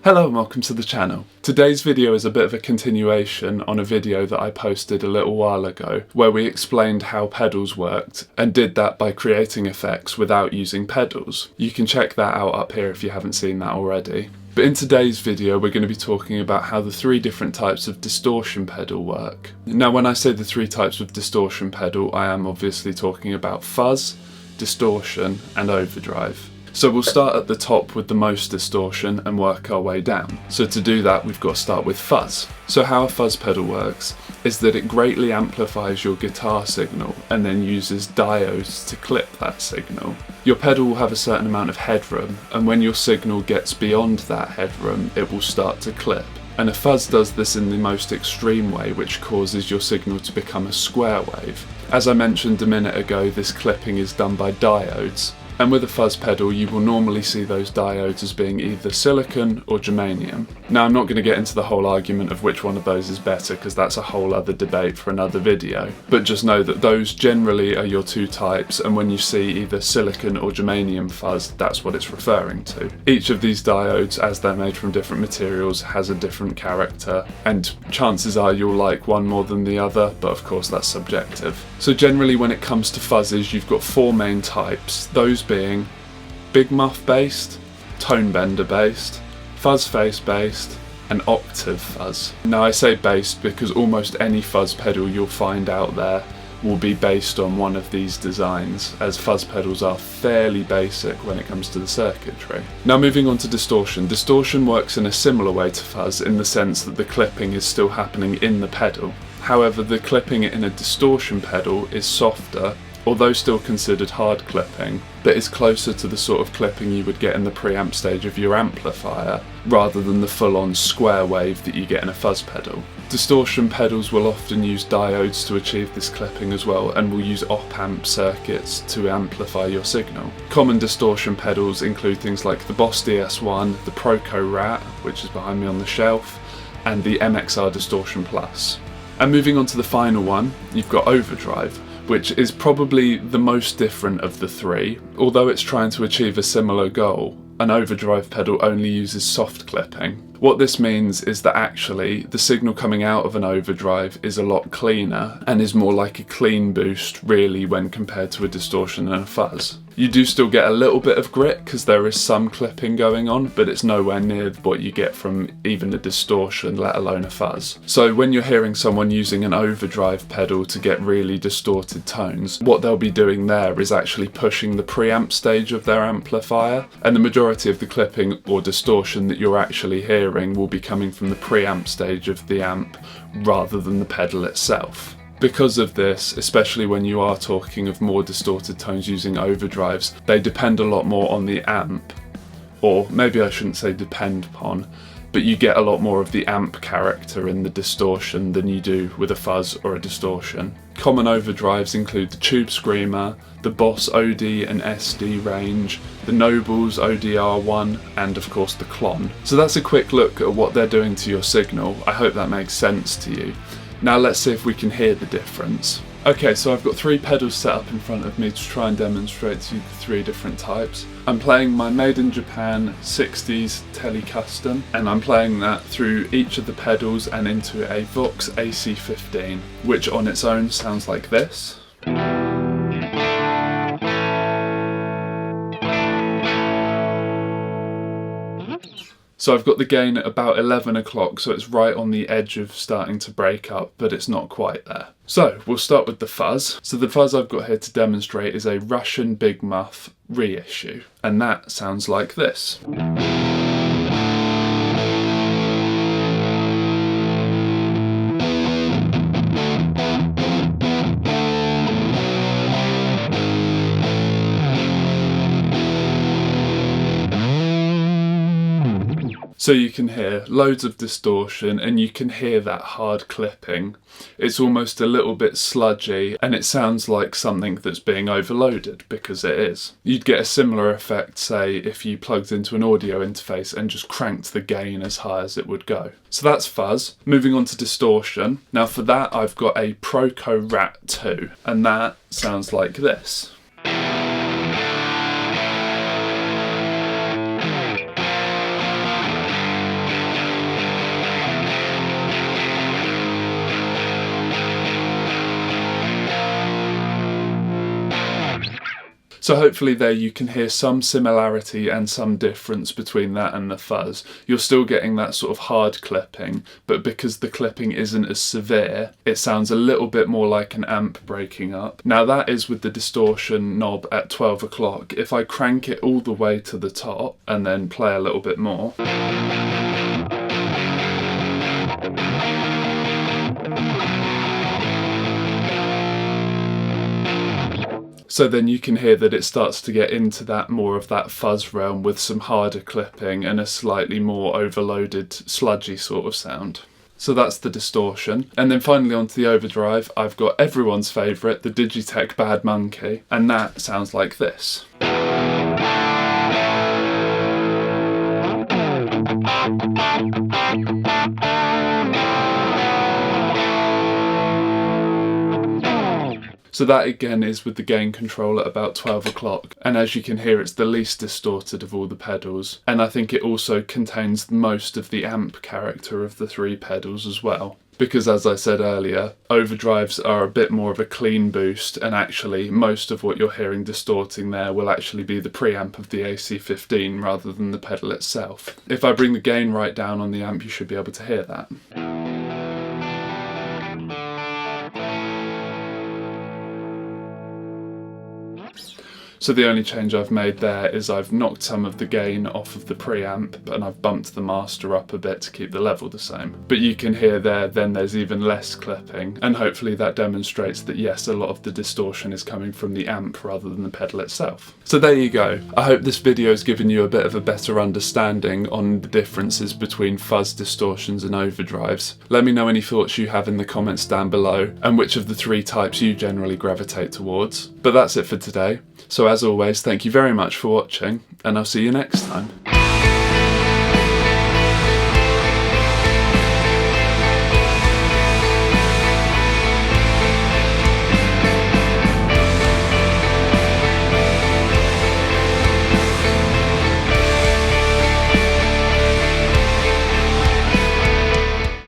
Hello and welcome to the channel. Today's video is a bit of a continuation on a video that I posted a little while ago where we explained how pedals worked and did that by creating effects without using pedals. You can check that out up here if you haven't seen that already. But in today's video we're going to be talking about how the three different types of distortion pedal work. Now when I say the three types of distortion pedal, I am obviously talking about fuzz, distortion and overdrive. So we'll start at the top with the most distortion and work our way down. So to do that we've got to start with fuzz. So how a fuzz pedal works is that it greatly amplifies your guitar signal and then uses diodes to clip that signal. Your pedal will have a certain amount of headroom, and when your signal gets beyond that headroom it will start to clip. And a fuzz does this in the most extreme way, which causes your signal to become a square wave. As I mentioned a minute ago, this clipping is done by diodes. And with a fuzz pedal you will normally see those diodes as being either silicon or germanium. Now I'm not going to get into the whole argument of which one of those is better because that's a whole other debate for another video, but just know that those generally are your two types, and when you see either silicon or germanium fuzz, that's what it's referring to. Each of these diodes, as they're made from different materials, has a different character, and chances are you'll like one more than the other, but of course that's subjective. So generally when it comes to fuzzes you've got four main types, those being big muff based, tone bender based, fuzz face based and octave fuzz. Now I say based because almost any fuzz pedal you'll find out there will be based on one of these designs, as fuzz pedals are fairly basic when it comes to the circuitry. Now moving on to distortion. Distortion works in a similar way to fuzz in the sense that the clipping is still happening in the pedal. However, the clipping in a distortion pedal is softer, although still considered hard clipping, but is closer to the sort of clipping you would get in the preamp stage of your amplifier, rather than the full-on square wave that you get in a fuzz pedal. Distortion pedals will often use diodes to achieve this clipping as well, and will use op-amp circuits to amplify your signal. Common distortion pedals include things like the Boss DS1, the Proco Rat, which is behind me on the shelf, and the MXR Distortion Plus. And moving on to the final one, you've got overdrive, which is probably the most different of the three. Although it's trying to achieve a similar goal, an overdrive pedal only uses soft clipping. What this means is that actually the signal coming out of an overdrive is a lot cleaner and is more like a clean boost really when compared to a distortion and a fuzz. You do still get a little bit of grit because there is some clipping going on, but it's nowhere near what you get from even a distortion, let alone a fuzz. So when you're hearing someone using an overdrive pedal to get really distorted tones, what they'll be doing there is actually pushing the preamp stage of their amplifier, and the majority of the clipping or distortion that you're actually hearing will be coming from the preamp stage of the amp rather than the pedal itself. Because of this, especially when you are talking of more distorted tones using overdrives, they depend a lot more on the amp, or maybe I shouldn't say depend upon, but you get a lot more of the amp character in the distortion than you do with a fuzz or a distortion. Common overdrives include the Tube Screamer, the Boss OD and SD range, the Noble's ODR1, and of course the Klon. So that's a quick look at what they're doing to your signal. I hope that makes sense to you. Now let's see if we can hear the difference. Okay, so I've got three pedals set up in front of me to try and demonstrate to you the three different types. I'm playing my Made in Japan 60s Tele Custom, and I'm playing that through each of the pedals and into a Vox AC15, which on its own sounds like this. So I've got the gain at about 11 o'clock, so it's right on the edge of starting to break up, but it's not quite there. So we'll start with the fuzz. So the fuzz I've got here to demonstrate is a Russian Big Muff reissue, and that sounds like this. So you can hear loads of distortion and you can hear that hard clipping. It's almost a little bit sludgy and it sounds like something that's being overloaded, because it is. You'd get a similar effect, say, if you plugged into an audio interface and just cranked the gain as high as it would go. So that's fuzz. Moving on to distortion. Now for that I've got a Proco Rat 2 and that sounds like this. So hopefully there you can hear some similarity and some difference between that and the fuzz. You're still getting that sort of hard clipping, but because the clipping isn't as severe, it sounds a little bit more like an amp breaking up. Now that is with the distortion knob at 12 o'clock. If I crank it all the way to the top and then play a little bit more, so then you can hear that it starts to get into that more of that fuzz realm with some harder clipping and a slightly more overloaded, sludgy sort of sound. So that's the distortion. And then finally onto the overdrive, I've got everyone's favourite, the Digitech Bad Monkey, and that sounds like this. So that again is with the gain control at about 12 o'clock, and as you can hear it's the least distorted of all the pedals, and I think it also contains most of the amp character of the three pedals as well. Because as I said earlier, overdrives are a bit more of a clean boost, and actually most of what you're hearing distorting there will actually be the preamp of the AC15 rather than the pedal itself. If I bring the gain right down on the amp, you should be able to hear that. So the only change I've made there is I've knocked some of the gain off of the preamp and I've bumped the master up a bit to keep the level the same. But you can hear there then there's even less clipping, and hopefully that demonstrates that yes, a lot of the distortion is coming from the amp rather than the pedal itself. So there you go. I hope this video has given you a bit of a better understanding on the differences between fuzz distortions and overdrives. Let me know any thoughts you have in the comments down below and which of the three types you generally gravitate towards. But that's it for today. So as always, thank you very much for watching, and I'll see you next time.